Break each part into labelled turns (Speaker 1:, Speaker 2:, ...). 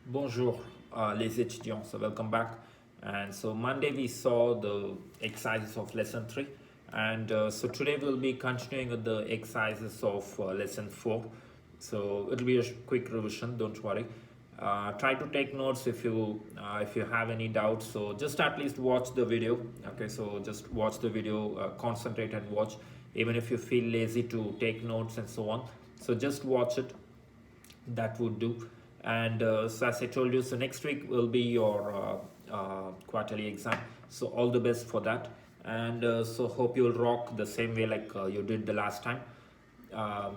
Speaker 1: Bonjour, les étudiants. So welcome back. And so Monday we saw the exercises of lesson 3, and so today we'll be continuing with the exercises of lesson 4. So it'll be a quick revision. Don't worry. Try to take notes if you have any doubts. So just at least watch the video. Okay, so just watch the video, concentrate and watch. Even if you feel lazy to take notes and so on, so just watch it, that would do. And so as I told you, so next week will be your quarterly exam, so all the best for that. And so hope you'll rock the same way like you did the last time.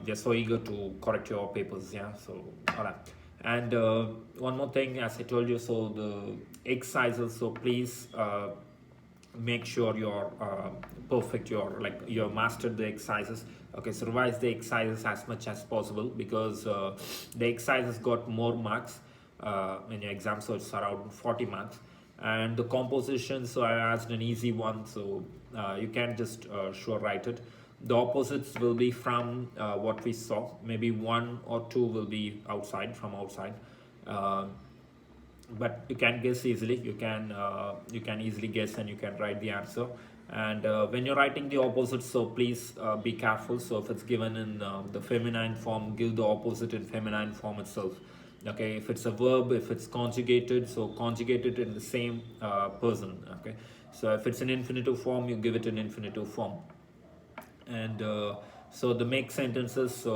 Speaker 1: They're so eager to correct your papers, yeah. So all right. And one more thing, as I told you, so the exercises, so please make sure you're perfect, you're like you're mastered the exercises. Okay, so revise the exercises as much as possible, because the exercises got more marks in your exam, so it's around 40 marks. And the composition, so I asked an easy one, so you can just sure write it. The opposites will be from what we saw, maybe one or two will be outside, from outside. uh, but you can guess easily, you can easily guess, and you can write the answer. And when you're writing the opposite, so please be careful. So if it's given in the feminine form, give the opposite in feminine form itself. Okay, if it's a verb, if it's conjugated, so conjugate it in the same person. Okay, so if it's an infinitive form, you give it in infinitive form. And so the make sentences,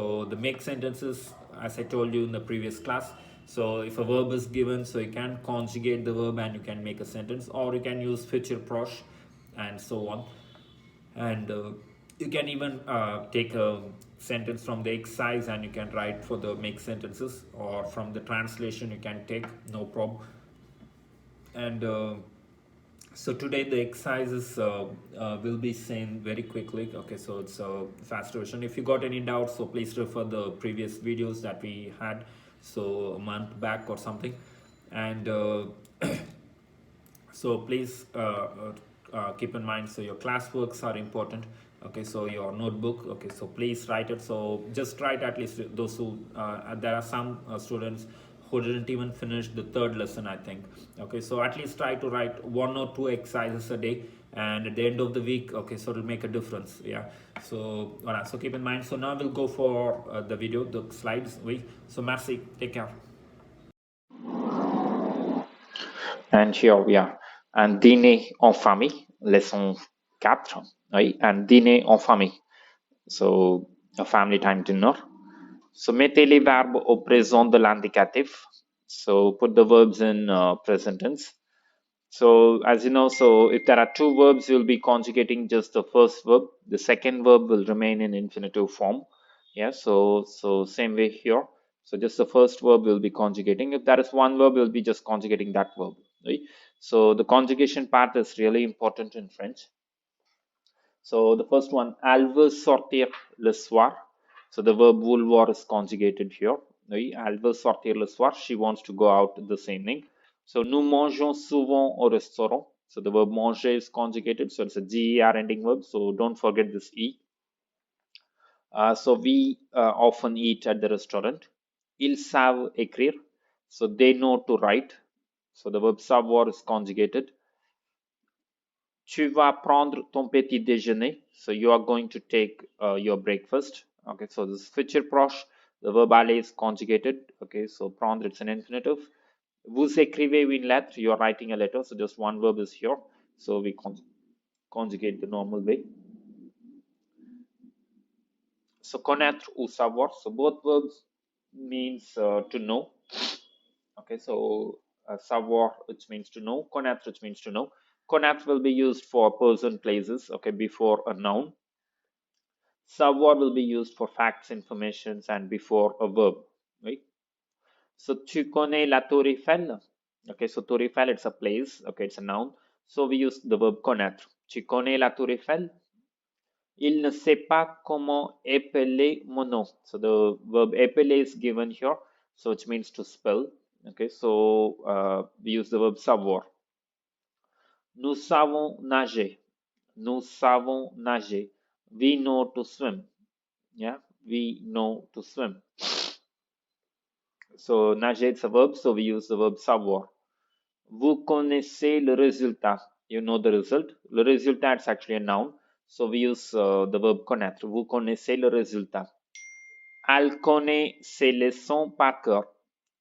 Speaker 1: as I told you in the previous class, so if a verb is given, so you can conjugate the verb and you can make a sentence, or you can use future prosh and so on. And you can even take a sentence from the exercise and you can write for the make sentences, or from the translation you can take, no problem. And so today the exercises will be seen very quickly. Okay, so it's a fast version. If you got any doubts, so please refer the previous videos that we had, so a month back or something. And so please keep in mind, so your classworks are important. Okay, so your notebook, okay, so please write it. So just write, at least those who there are some students who didn't even finish the third lesson, I think. Okay, so at least try to write one or two exercises a day, and at the end of the week, okay, so it'll make a difference, yeah. So voilà, so keep in mind. So now we'll go for the video, the slides. Oui, so merci, take care.
Speaker 2: And here we are. Un dîner en famille, leçon 4. Oui, un dîner en famille. So, a family time dinner. So, mettez les verbes au présent de l'indicatif. So, put the verbs in present tense. So, as you know, so if there are two verbs, you'll be conjugating just the first verb. The second verb will remain in infinitive form. Yeah, so same way here. So just the first verb will be conjugating. If there is one verb, you'll be just conjugating that verb. Right? So the conjugation part is really important in French. So the first one, elle veut sortir le soir. So the verb vouloir is conjugated here. Oui, elle veut sortir le soir. She wants to go out this evening. So nous mangeons souvent au restaurant. So the verb manger is conjugated. So it's a GER ending verb. So don't forget this E. So we often eat at the restaurant. Ils savent écrire. So they know to write. So the verb savoir is conjugated. Tu vas prendre ton petit déjeuner. So you are going to take your breakfast. Okay, so this is future proche. The verb aller is conjugated. Okay, so prendre, it's an infinitive. Vous écrivez une lettre. You are writing a letter. So just one verb is here. So we conjugate the normal way. So connaître ou savoir. So both verbs means to know. Okay, so savoir, which means to know. Connaître, which means to know. Connaître will be used for person, places. Okay, before a noun. Savoir will be used for facts, informations, and before a verb, right? So tu connais la Tour Eiffel? Okay, so Tour Eiffel, it's a place. Okay, it's a noun. So we use the verb connaître. Tu connais la Tour Eiffel? Il ne sait pas comment épeler mon nom. So the verb épeler is given here, so which means to spell. Okay, so we use the verb savoir. Nous savons nager. Nous savons nager. We know to swim. Yeah, we know to swim. So nager, it's a verb, so we use the verb savoir. Vous connaissez le résultat. You know the result. Le résultat, it's actually a noun. So we use the verb connaître. Vous connaissez le résultat. Elle connaît ses leçons par cœur.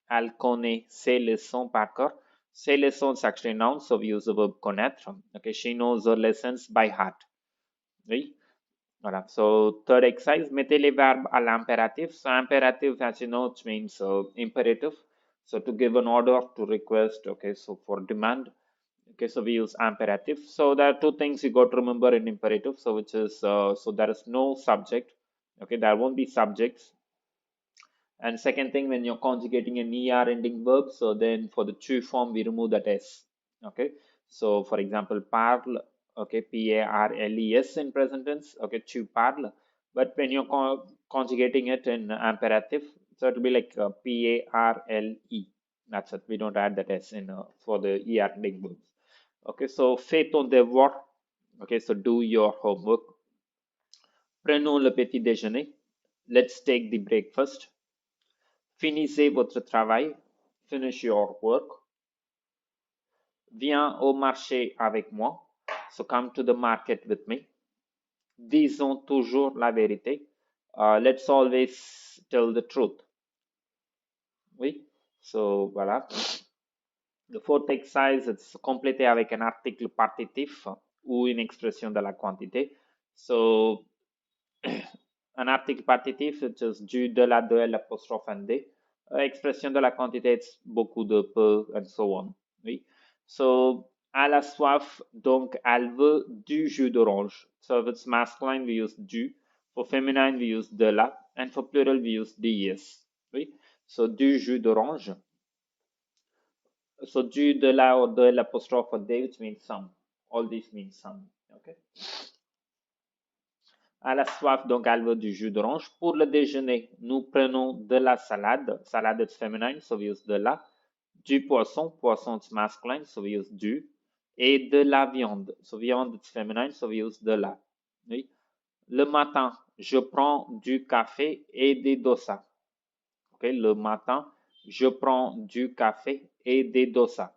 Speaker 2: Elle connaît ses leçons par cœur. Ses leçons is actually a noun, so we use the verb connaître. Okay, she knows her lessons by heart. Oui. Voilà. So third exercise, mettez les verbes à l'impératif. So imperative, as you know, it means imperative. So to give an order, to request. Okay, so for demand. Okay, so we use imperative. So there are two things you got to remember in imperative. So which is so there is no subject. Okay, there won't be subjects. And second thing, when you're conjugating an er ending verb, so then for the tu form we remove that s. Okay, so for example, parle. Okay, parles in present tense. Okay, tu parles. But when you're conjugating it in imperative, so it will be like parle. That's it. We don't add that s in for the er ending verbs. Okay, so fais ton devoir. Okay, so do your homework. Prenons le petit déjeuner. Let's take the breakfast. Finissez votre travail. Finish your work. Viens au marché avec moi. So come to the market with me. Disons toujours la vérité. Let's always tell the truth. Oui. So voilà. The fourth exercise, it's complété avec un article partitif ou une expression de la quantité. So un article partitif, which is du, de, la, de, l'apostrophe and des. Expression de la quantité, it's beaucoup de, peu, and so on. Oui. So, elle a soif, donc elle veut du jus d'orange. So, if it's masculine, we use du. For feminine, we use de la. And for plural, we use des. Oui. So, du jus d'orange. So, du, de la, or de, l'apostrophe, or des, which means some. All these mean some. Okay. À la soif, donc elle veut du jus d'orange. Pour le déjeuner, nous prenons de la salade. Salade is feminine, so we use de la. Du poisson, poisson is masculine, so we use du. Et de la viande, so viande is feminine, so we use de la. Oui. Le matin, je prends du café et des dosa. Okay, le matin, je prends du café et des dosa.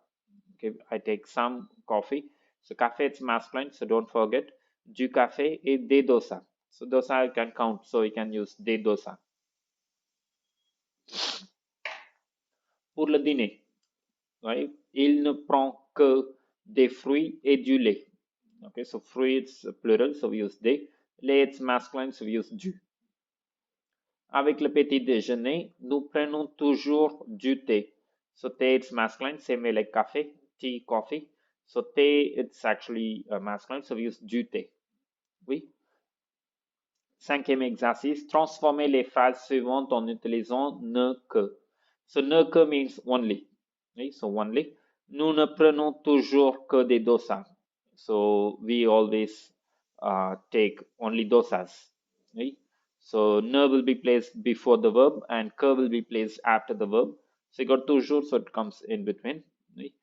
Speaker 2: Okay, I take some coffee. So café is masculine, so don't forget. Du café et des dosa. So dosa you can count, so you can use des dosa. Pour le dîner, right? Il ne prend que des fruits et du lait. Okay, so fruits it's plural, so we use des. Lait it's masculine, so we use du. Avec le petit déjeuner, nous prenons toujours du thé. So thé it's masculine, same way like coffee, tea, coffee. So thé it's actually masculine, so we use du thé. Oui. Cinquième exercice, transformer les phrases suivantes en utilisant ne que. So ne que means only. Oui, so only. Nous ne prenons toujours que des dosas. So we always take only dosas. Oui. So ne will be placed before the verb and que will be placed after the verb. So you got toujours, so it comes in between. Oui.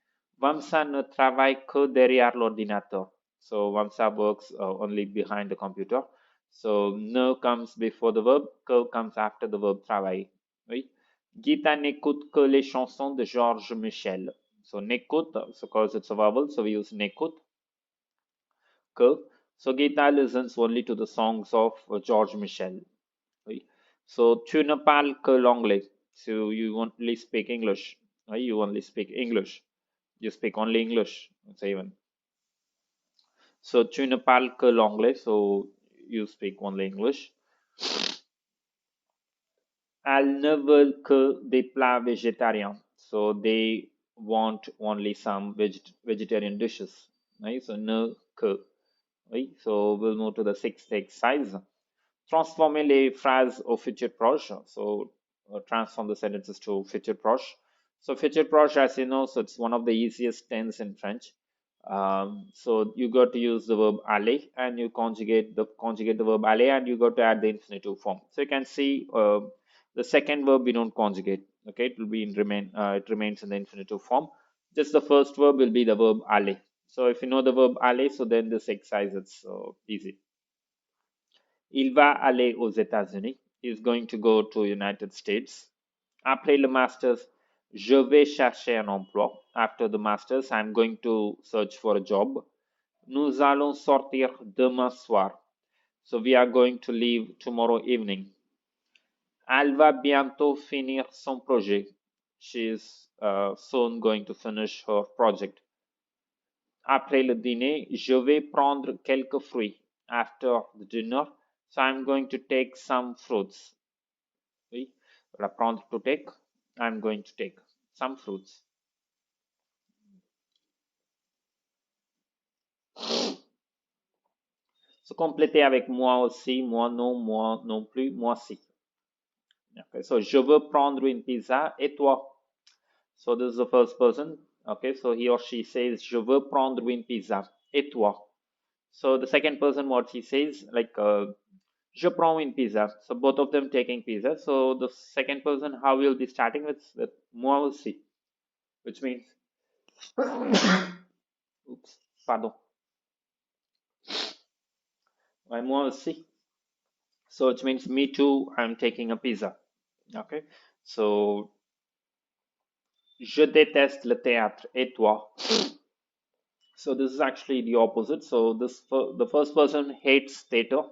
Speaker 2: Vamsa ne travaille que derrière l'ordinateur. So Vamsa works only behind the computer. So ne comes before the verb, que comes after the verb travailler. Oui. Gita n'écoute que les chansons de Georges Michel. So n'écoute, so because it's a vowel, so we use n'écoute. Que. So Gita listens only to the songs of George Michel. Oui. So tu ne parles que l'anglais. So you only speak English. Oui. You only speak English. You speak only English. It's even. So tu ne parles que l'anglais. So you speak only English. Elles ne veulent que des plats végétariens. So they want only some vegetarian dishes. Right? So ne que. Right? So we'll move to the sixth exercise. Transformer les phrases au futur proche. So transform the sentences to futur proche. So futur proche, as you know, so it's one of the easiest tense in French. So you got to use the verb aller and you conjugate the verb aller and you got to add the infinitive form. So you can see the second verb we don't conjugate. Okay, it will be in it remains in the infinitive form. Just the first verb will be the verb aller. So if you know the verb aller, so then this exercise it's easy. Il va aller aux États-Unis. He's going to go to United States. Après le master's, je vais chercher un emploi. After the master's, I'm going to search for a job. Nous allons sortir demain soir. So we are going to leave tomorrow evening. Elle va bientôt finir son projet. She is soon going to finish her project. Après le dîner, je vais prendre quelques fruits. After the dinner, so I'm going to take some fruits. Oui, voilà, prendre to take. I'm going to take some fruits. So compléter avec moi aussi, moi non plus, moi si. Okay, so je veux prendre une pizza et toi. So this is the first person. Okay, so he or she says, je veux prendre une pizza et toi. So the second person, what he says, like, je prends une pizza. So both of them taking pizza. So the second person, how will be starting with moi aussi, which means, oops, pardon, moi aussi. So it means me too, I'm taking a pizza. Okay, so je déteste le théâtre et toi. So this is actually the opposite. So the first person hates theater.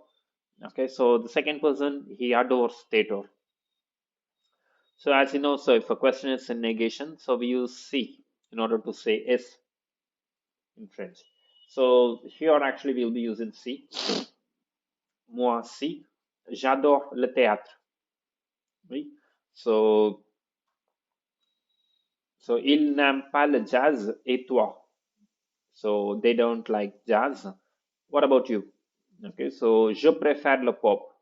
Speaker 2: Okay, so the second person, he adores theater. So as you know, so if a question is in negation, so we use C in order to say S in French. So here actually we'll be using C. Moi si, j'adore le théâtre. Oui. So il n'aime pas le jazz et toi. So they don't like jazz. What about you? Okay, so je préfère le pop.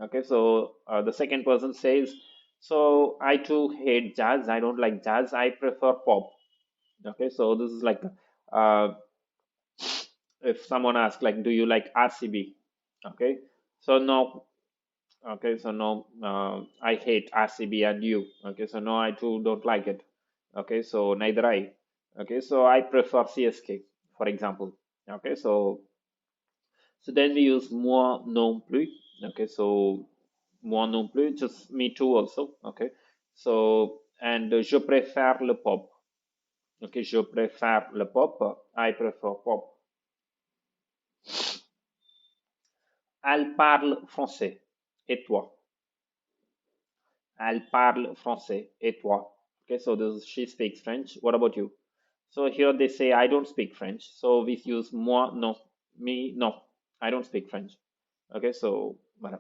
Speaker 2: Okay, so the second person says, so I too hate jazz. I don't like jazz. I prefer pop. Okay, so this is like, uh, if someone asks, like, do you like RCB? Okay, so no. Okay, so no, I hate RCB and you. Okay, so no, I too don't like it. Okay, so neither I. Okay, so I prefer CSK, for example. Okay, so then we use moi non plus. Okay, so moi non plus, just me too also. Okay, so and je préfère le pop. Okay, je préfère le pop. I prefer pop. Elle parle français. Et toi? Elle parle français. Et toi? Okay, so this she speaks French. What about you? So here they say I don't speak French. So we use moi non, me no. I don't speak French. Okay, so voilà.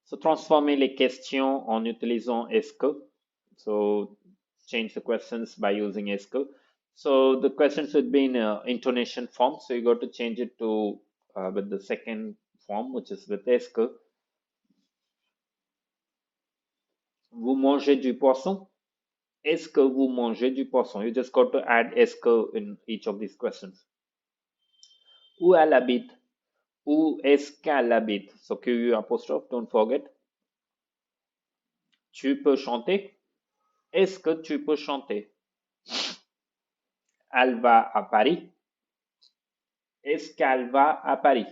Speaker 2: So transformer les questions en utilisant est-ce que. So change the questions by using est-ce que. So the questions would be in intonation form. So you got to change it to with the second form, which is with est-ce que. Vous mangez du poisson? Est-ce que vous mangez du poisson? You just got to add est-ce que in each of these questions. Où elle habite? Où est-ce qu'elle habite? So QU apostrophe, don't forget. Tu peux chanter? Est-ce que tu peux chanter? Elle va à Paris? Est-ce qu'elle va à Paris?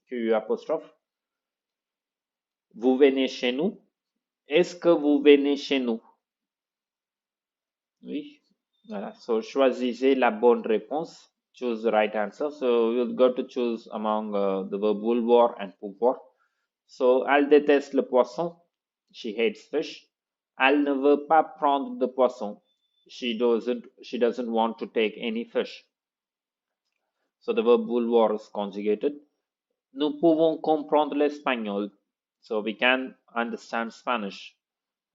Speaker 2: QU apostrophe. Vous venez chez nous? Est-ce que vous venez chez nous? Oui. Voilà. So choisissez la bonne réponse. Choose the right answer. So you've got to choose among the verb vouloir and pouvoir. So elle déteste le poisson. She hates fish. Elle ne veut pas prendre de poisson. She doesn't want to take any fish. So the verb vouloir is conjugated. Nous pouvons comprendre l'espagnol. So we can understand Spanish.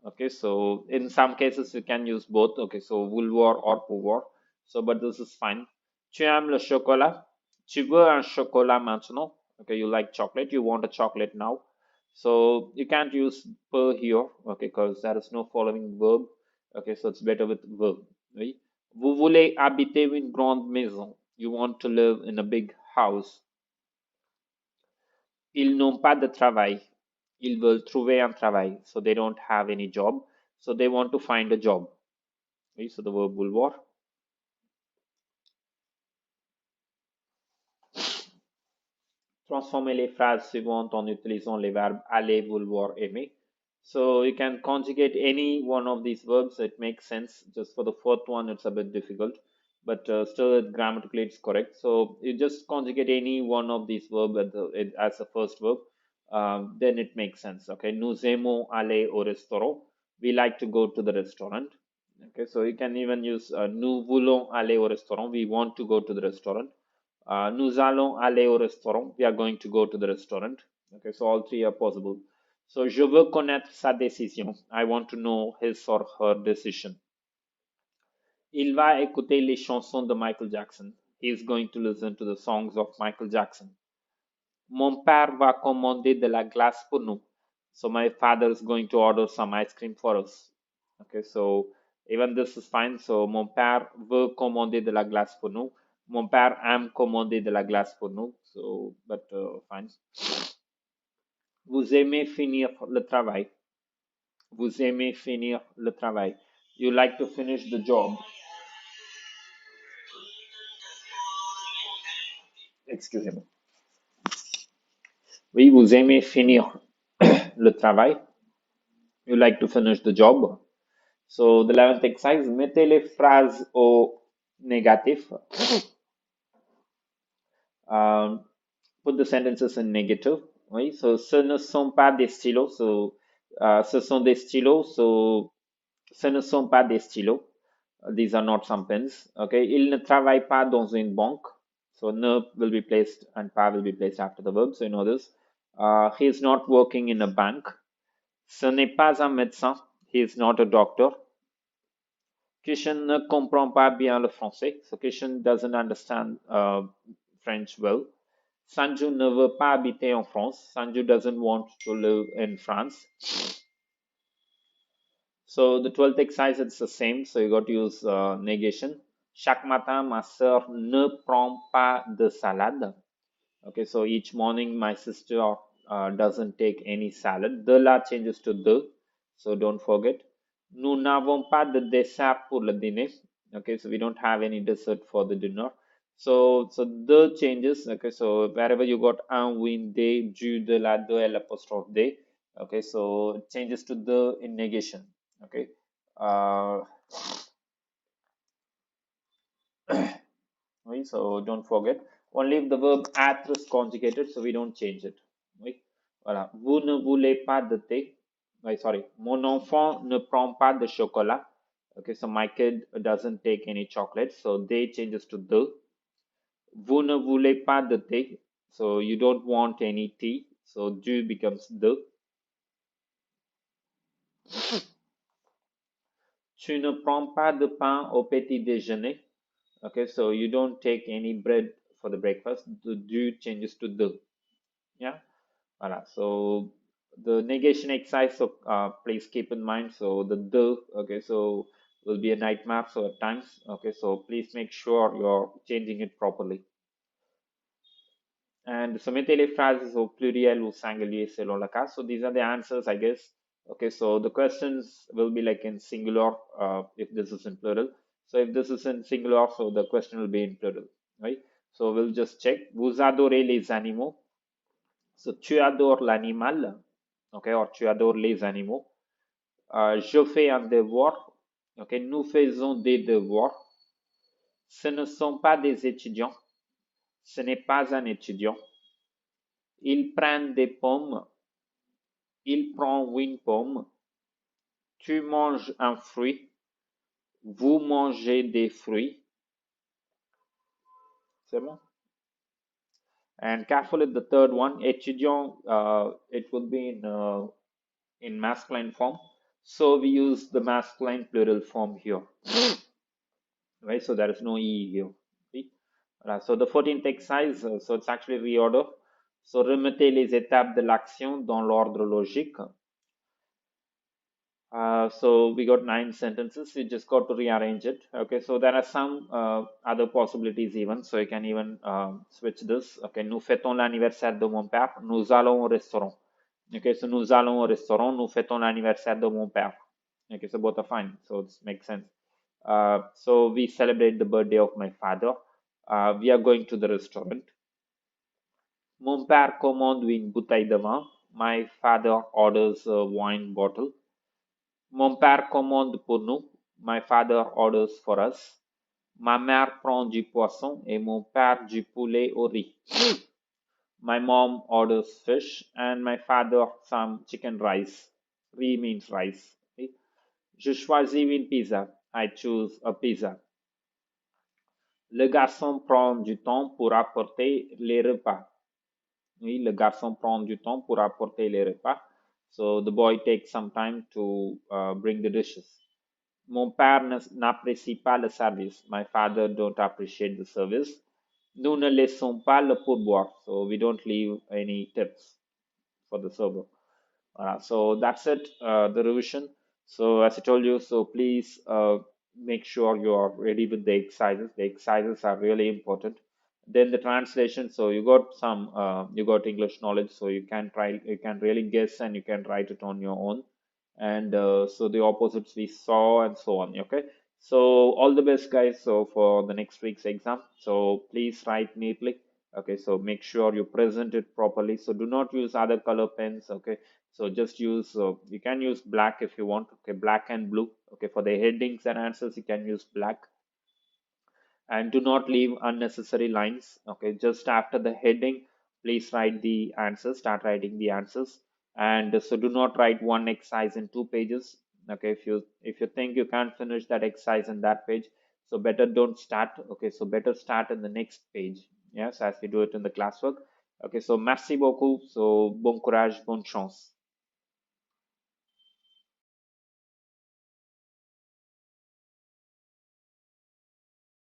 Speaker 2: Okay, so in some cases you can use both. Okay, so vouloir or pouvoir. So, but this is fine. Tu aimes le chocolat? Tu veux un chocolat maintenant? Okay, you like chocolate. You want a chocolate now. So you can't use per here. Okay, because there is no following verb. Okay, so it's better with verb. Oui. Vous voulez habiter une grande maison. You want to live in a big house. Ils n'ont pas de travail. Ils veulent trouver un travail. So they don't have any job. So they want to find a job. Oui, so the verb vouloir. Transformer les phrases suivantes en utilisant les verbes aller, vouloir, aimer. So you can conjugate any one of these verbs. It makes sense. Just for the fourth one, it's a bit difficult, but still grammatically it's correct. So you just conjugate any one of these verbs as the first verb. Then it makes sense. Okay, nous aimons aller au restaurant. We like to go to the restaurant. Okay, so you can even use nous voulons aller au restaurant. We want to go to the restaurant. Nous allons aller au restaurant. We are going to go to the restaurant. Okay, so all three are possible. So, je veux connaître sa décision. I want to know his or her decision. Il va écouter les chansons de Michael Jackson. He is going to listen to the songs of Michael Jackson. Mon père va commander de la glace pour nous. So, my father is going to order some ice cream for us. Okay, so even this is fine. So, mon père veut commander de la glace pour nous. Mon père aime commander de la glace pour nous. So, but fine. Vous aimez finir le travail. Vous aimez finir le travail. You like to finish the job. Excusez-moi. Oui, vous aimez finir le travail. You like to finish the job. So, the 11th exercise, mettez les phrases au négatif. Put the sentences in negative. Oui, so, ce ne sont pas des stylos. So, ce sont des stylos. So, ce ne sont pas des stylos. These are not some pens. Okay, il ne travaille pas dans une banque. So ne will be placed and pas will be placed after the verb. So you know this. He is not working in a bank. Ce n'est pas un médecin. He is not a doctor. Kishan ne comprend pas bien le français. So Kishan doesn't understand French well. Sanju ne veut pas habiter en France. Sanju doesn't want to live in France. So the 12th exercise it's the same. So you got to use negation. Chaque matin, ma sœur ne prend pas de salade. Okay, so each morning my sister doesn't take any salad. De la changes to the, so don't forget. Nous n'avons pas de dessert pour le dîner. Okay, so we don't have any dessert for the dinner. So the changes. Okay, so wherever you got un, win, de, du, de la, de, l apostrophe de. Okay, so it changes to the in negation. Okay. Oui, so don't forget. Only if the verb être is conjugated, so we don't change it. Oui. Voilà. Vous ne voulez pas de thé. Oui, sorry. Mon enfant ne prend pas de chocolat. Okay, so my kid doesn't take any chocolate. So they changes to the. Vous ne voulez pas de thé. So you don't want any tea. So du becomes the. Tu ne prends pas de pain au petit déjeuner. Okay, so you don't take any bread for the breakfast. The du changes to the. Yeah. Voilà. So the negation exercise, so please keep in mind. So the okay, so will be a nightmare. So at times, okay, so please make sure you're changing it properly. And so mettez les phrases au pluriel ou singulier selon le cas. So these are the answers, I guess. Okay, so the questions will be like in singular if this is in plural. So if this is in singular, so the question will be in plural, right? So we'll just check. Vous adorez les animaux. So tu adores l'animal, okay, or tu adores les animaux. Je fais un devoir, okay, nous faisons des devoirs. Ce ne sont pas des étudiants, ce n'est pas un étudiant. Ils prennent des pommes, il prend une pomme. Tu manges un fruit, vous mangez des fruits. C'est bon? And carefully the third one, étudiant, it will be in masculine form. So we use the masculine plural form here. Right, so there is no E here. See? So the 14th exercise, so it's actually reorder. So remettez les étapes de l'action dans l'ordre logique. So we got 9 sentences. You just got to rearrange it. Okay, so there are some other possibilities even. So you can even switch this. Okay, nous fêtons l'anniversaire de mon père. Nous allons au restaurant. Okay, so nous allons au restaurant. Nous fêtons l'anniversaire de mon père. Okay, so both are fine. So it makes sense. So we celebrate the birthday of my father. We are going to the restaurant. Mon père commande une bouteille de vin. My father orders a wine bottle. Mon père commande pour nous. My father orders for us. Ma mère prend du poisson et mon père du poulet au riz. My mom orders fish and my father some chicken rice. Riz means rice. Okay? Je choisis une pizza. I choose a pizza. Le garçon prend du temps pour apporter les repas. Oui, le garçon prend du temps pour apporter les repas. So the boy takes some time to bring the dishes. Mon père n'apprécie pas le service. My father don't appreciate the service. Nous ne laissons pas le pourboire. So we don't leave any tips for the server. So that's it, the revision. So as I told you, so please make sure you are ready with the exercises. The exercises are really important. Then the translation. So you got some, you got English knowledge, so you can try, you can really guess and you can write it on your own. And so the opposites we saw and so on. Okay. So all the best, guys. So for the next week's exam, so please write neatly. Okay. So make sure you present it properly. So do not use other color pens. Okay, so just use, you can use black if you want. Okay, black and blue. Okay, for the headings and answers, you can use black. And do not leave unnecessary lines. Okay, just after the heading, please write the answers, start writing the answers. And so do not write one exercise in 2 pages. Okay, if you think you can't finish that exercise in that page, so better don't start. Okay, so better start in the next page. Yes, as we do it in the classwork. Okay, so merci beaucoup. So bon courage, bonne chance.